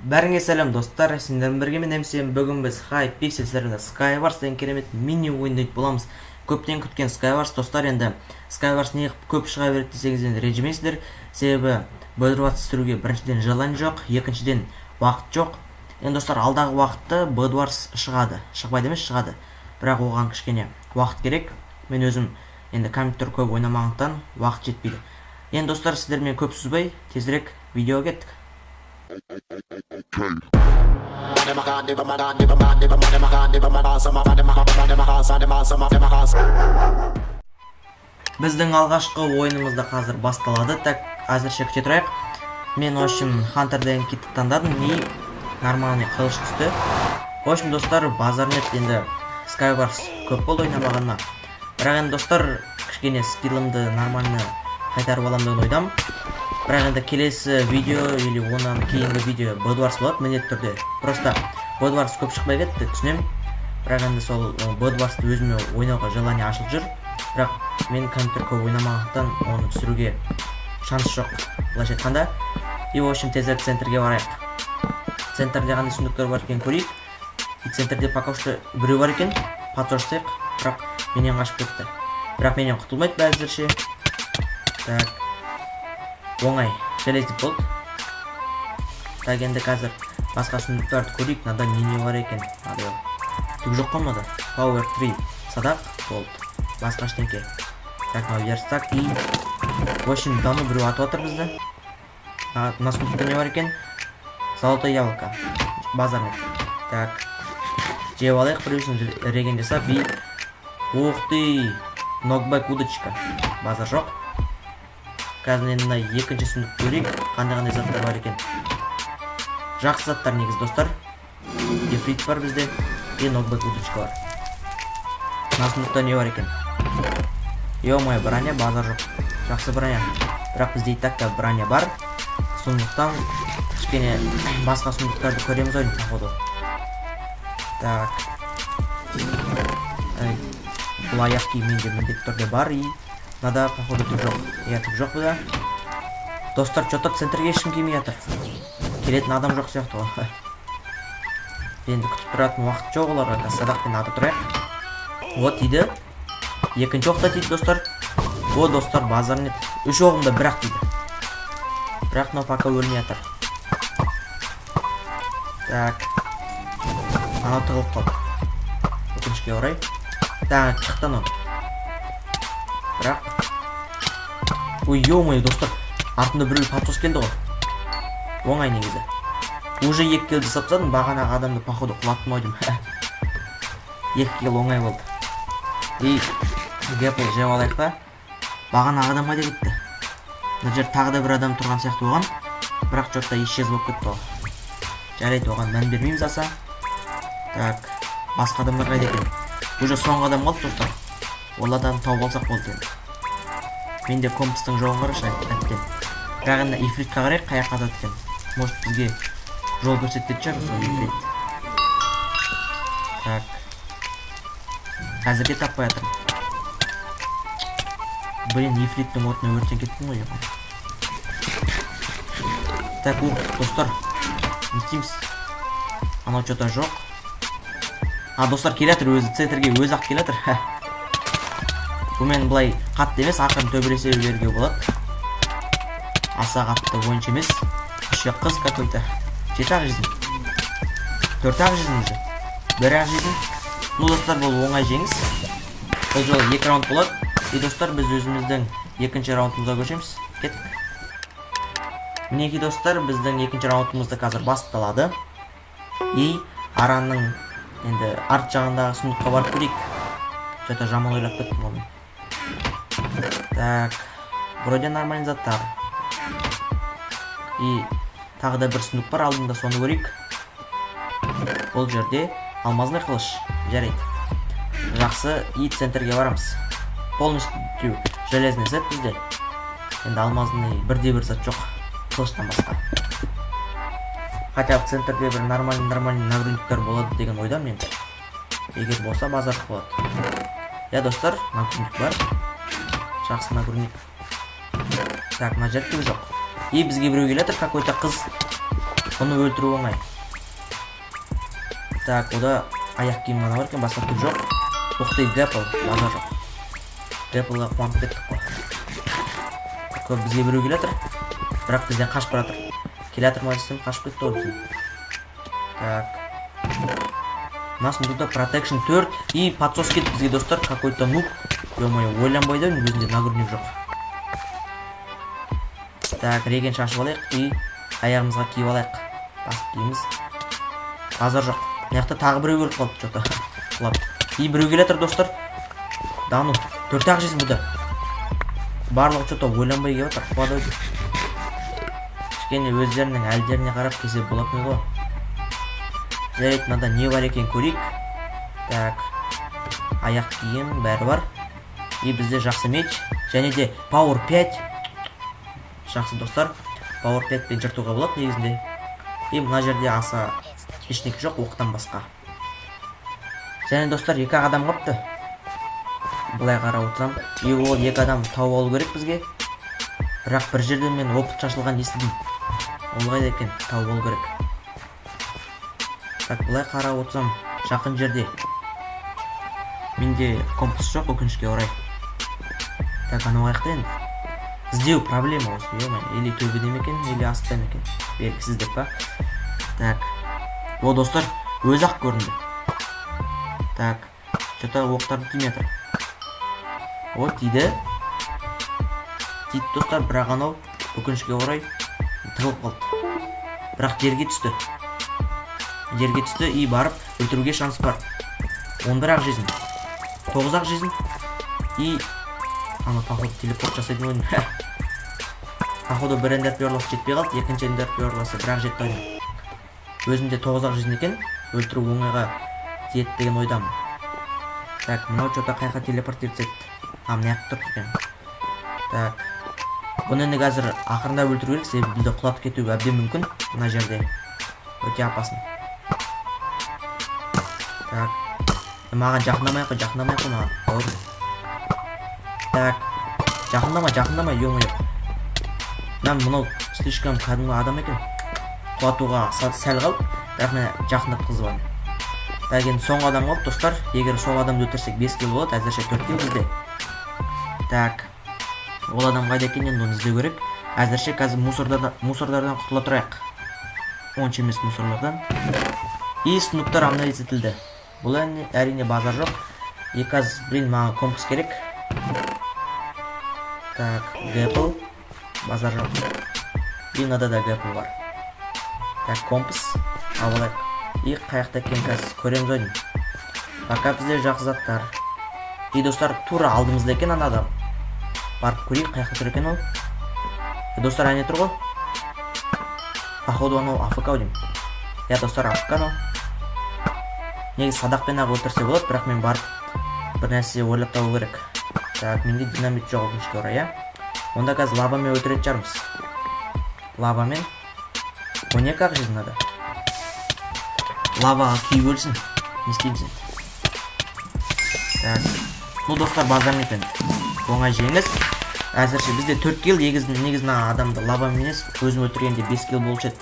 Бәріңе сәлем достар, сендермен бірге мен Эмсен. Бүгін біз Hypixel серверінде Skywars деген керемет мини ойындайды боламыз. Көптен күткен Skywars достар. Енді Skywars не көп шыға береді десеңіз енді ренжімейсіздер. Себебі Bedwars сүруге біріншіден желание жоқ, екіншіден уақыт жоқ. Енді достар, алдағы уақытта Bedwars шығады. Шықпайды емес, шығады. Бірақ оған кішкене уақыт керек. Мен өзім енді компьютер көп ойнамағандықтан уақыт жетпейді. Енді достар, сіздермен көп сүзбей, тезірек видеоға кеттік. Біздің алғашқы ойынымызда қазір басталады. Так, әзірше күте тұрайық. Мен общем Хантерден китті таңдадым и нормальный қылыш түсті. В общем достар, базарнет енді Skywars көп болды ойнамағанына. Бірақ енді достар, кішкене скиллымды нормально қайтарып аламын деген ойдам. Бірақ енді келесі видео или онан кейінгі видео Bedwars болады міндетті түрде. Просто Bedwars көп шықпай кетті, түсінем. Бірақ енді сол Bedwarsты өзіме ойнауға желание ашылып жүр. Бірақ мен компьютер көп ойнамағандықтан оны түсіруге шанс жоқ, былайша айтқанда. И в общем тезірек центрге барайық. Центрде қандай сундуктар бар екен көрейік. И центрде пока что біреу бар екен, подсошсайық. Бірақ менен қашып кетті. Бірақ менен құтылмайды бәзірше. Так. Оңай, железник болды. Так, енді қазір басқа сундуктарды көрейік. Мынада не бар екен? Түк жоқ қой мынада. Power 3 садақ болды. Басқа ештеңке. Так, мынау верстак и в общем давно біреу атып отыр бізді. Мына сундукта не бар екен? Золотое яблоко. Базарный. Так. Жеп алайық, біреусін реген жасап и ух ты! Нокбэк удочка. Базар жоқ. Қазір енді екінші сундук көрейік, қандай заттар бар екен. Жақсы заттар негіз достар. Дефрит бар бізде, и нокбэк удочка бар. Мына сундукта не бар екен? Ё-моё, броня, базар жоқ. Жақсы броня. Бірақ бізде и так та броня бар. Сондықтан кішкене басқа сундуктарды көреміз ойын, походу. Так. Бұл аяқ киім менде міндетті түрде бар и надо, походу, түк жоқ. Я түк жоқ бұда. Достар, что-то центрге ешкім келмей жатыр. Келетін адам жоқ сияқты ғой. Енді күтіп тұратын уақыт жоқ оларға. Садақпен атып тұрайық. Вот дейді. Екінші оқта дейді достар. О, достар, базарнет. Үш оғымда бірақ дейді. Бірақ мынау пока өлмей жатыр. Так. Анау тығылып қалды. Өкінішке орай. Так, шықты анау. Бірақ ой, ё-моё, достар, артында біреу подсос келді ғой. Оңай негізі. Уже 2 килл жасап тастадым, бағанағы адамды походу құлаттым ойдым. 2 килл оңай болды. И гэпл жеп алайық та. Бағанағы адам қайда кетті? Мына жер тағы да бір адам тұрған сияқты оған. Бірақ что-то исчез болып кетті ол. Жарайды, оған мән бермейміз аса. Так, басқа адамдар қайда екен? Уже соңғы адам қалды достар. Ол адам тауып алсақ болды енді. Менде компастың жоғын қарашы әттен. Бірақ енді ифритқа қарайық, қаяққа да өткен. Может бізге жол көрсететін шығар сол ифрит. Так. Қазірге таппай жатырмын. Блин, ифриттің отына өртен кеттім ғой. Так, достар, не істейміз? Анау что-то жоқ. Достар, келатыр өзі центрге өзі ақ келатыр. Бұмен бұлай қатты емес, ақырын төбелесе беруге болады. Аса қатты ойыншы емес. Еще қыз какой-то. 7-ақ жизнь. 4-ақ жизнь уже. 1-ақ жизнь. Ну, достар, бұл оңай жеңіс. Бұл жолы 2 раунд болады. И достар, біз өзіміздің екінші раундымызға көшеміз. Кеттік. Мінеки достар, біздің екінші раундымызды қазір басталады. И аранның енді арт жағындағы сундукқа барып көрейік. Что-то жаман ойлап кеттім оны. Так, вроде нормальный заттар. И тағы да бір сундук бар, алдында соны көрейік. Бұл жерде алмазный қылыш. Жарайды. Жақсы, и центрге барамыз. Полностью железный сет бізде. Енді алмазный бірде-бір зат жоқ. Қылыштан басқа. Хотя в центрде бір нормальный нагрудниктер болады деген ойдам енді. Егер болса базар болады. Я достар, нагрудник бар. Жақсы нагрудник. Так, мына жер түк жоқ. И бізге біреу келатыр, какой-то қыз. Оны өлтіру оңай. Так, ода аяқ киім ғана бар екен, басқа түк жоқ. Уқтай, Гэпл, базар жоқ. Гэплға қуанып кеттік қой. Көп бізге біреу келатыр, бірақ бізден қашып баратыр. Келатыр ма десем, қашып кетті ол бізден. Так. У нас тут Protection 4 и подсос кетті бізге достар, какой-то нуб. Ё-моё, ойланбайды, өзінде нагрудник жоқ. Так, реген шашып алайық и аяғымызға киіп алайық. Басып киіміз. Базар жоқ. Мынаяқта тағы біреу өліп қалды, что-то. Құлап. И біреу келатыр достар. Дану, 4-ақ жесін бұда. Барлығы что-то ойланбай келіп отыр. Құлады өйді. Кішкене өздерінің әлдеріне қарап кесе болатын еді ғой. Жарайды, мынада не бар екен көрейік. Так. Аяқ киім бәрі бар. И бізде жақсы меч. Және де Power 5. Жақсы достар. Power 5 пен жыртуға болады негізінде. И мына жерде аса ешнекі жоқ, оқтан басқа. Және достар, 2 адам қапты. Бұлай қарап отырсам, и ол 2 адам тауып алу керек бізге. Бірақ бір жерден мен опыт шашылған естідім. Ол қайда екен, тауып алу керек. Так, бұлай қарап отырсам, жақын жерде. Менде компас жоқ, өкінішке орай. Так, анау қаяқта енді. Іздеу проблема осы, или төбеде ме екен, или астта ме екен. Белгісіз деп па. Так. О, достар, өзі-ақ көрінді. Так. Что-то оқтарды тимей-атыр. О, тиді. Тиді достар, бірақ анау өкінішке орай тығылып қалды. Бірақ жерге түсті. Жерге түсті и барып өлтіруге шанс бар. 11-ақ жезін. 9-ақ жезін. И ана походу телепорт жасайтын ойын. Походу бір эндерперлос жетпей қалды, екінші эндерперлосы бірақ жетті ойын. Өзімде 9-ақ жезін екен, өлтіру оңайға тиет деген ойдамын. Так, мынау что-то қайқа телепорт етсет. Мына тұр екен. Так. Бұны енді қазір ақырында өлтіру керек, себебі бізді құлатып кетуі әбден мүмкін. Мына жерде өте апасын. Так. Маған жақындамай қой маған. Так. Жақындама, ё-моё. Мынау слишком кәдімгі адам екен. Құлатуға сәл қалып, бірақ мен жақындап қызы бар. Так, енді соңғы адам қалып, достар. Егер сол адамды өлтірсек 5 килл болады, әзірше 4 килл бізде. Так. Ол адам қайда екен, енді оны іздеу керек. Әзірше қазір мусордардан құтыла тұрайық. Онша емес мусорлардан. И снуптар анализ етілді. Бұл әрине базар жоқ. И қазір, блин, маған компас керек. Так, Гэпл. Базар жоқ. И мынада да Гэпл бар. Так, компас. Алайық. И қаяқта екен қазір көреміз ойын. Пока бізде жақсы заттар. И достар, тура алдымызда екен ана адам. Барып көрейік, қаяқта тұр екен ол. Достар, әне тұр ғой. Походу анау АФК деймін. Я достар, АФК анау. Негіз садақпен ақ өлтірсе болады, бірақ мен барып бір нәрсе ойлап табу керек. Так, менде динамит жоқ өкінішке орай, иә. Онда қазір лавамен өлтіретін шығармыз. Лавамен 12-ақ жезін ада. Лаваға күйіп өлсін. Не істейміз енді. Так. Ну, достар, базар екен. Оңай жеңіс. Әзірше бізде 4 килл, негізін адамды лавамен емес, өзім өлтіргенде 5 килл болушы еді.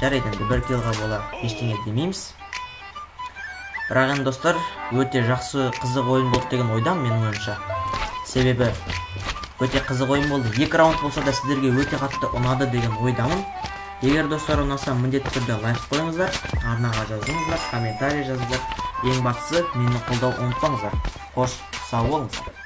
Жарайды енді 1 киллға бола ештеңе демейміз. Бірақ енді достар, өте жақсы қызық ойын болды деген ойдам менің ойымша. Себебі өте қызық ойын болды. 2 раунд болса да сіздерге өте қатты ұнады деген ойдамын. Егер достар ұнаса, міндетті түрде лайк қойыңыздар, арнаға жазыңыздар, комментарий жазыңыздар. Ең бастысы мені қолдау ұмытпаңыздар. Қош, сау болыңыздар.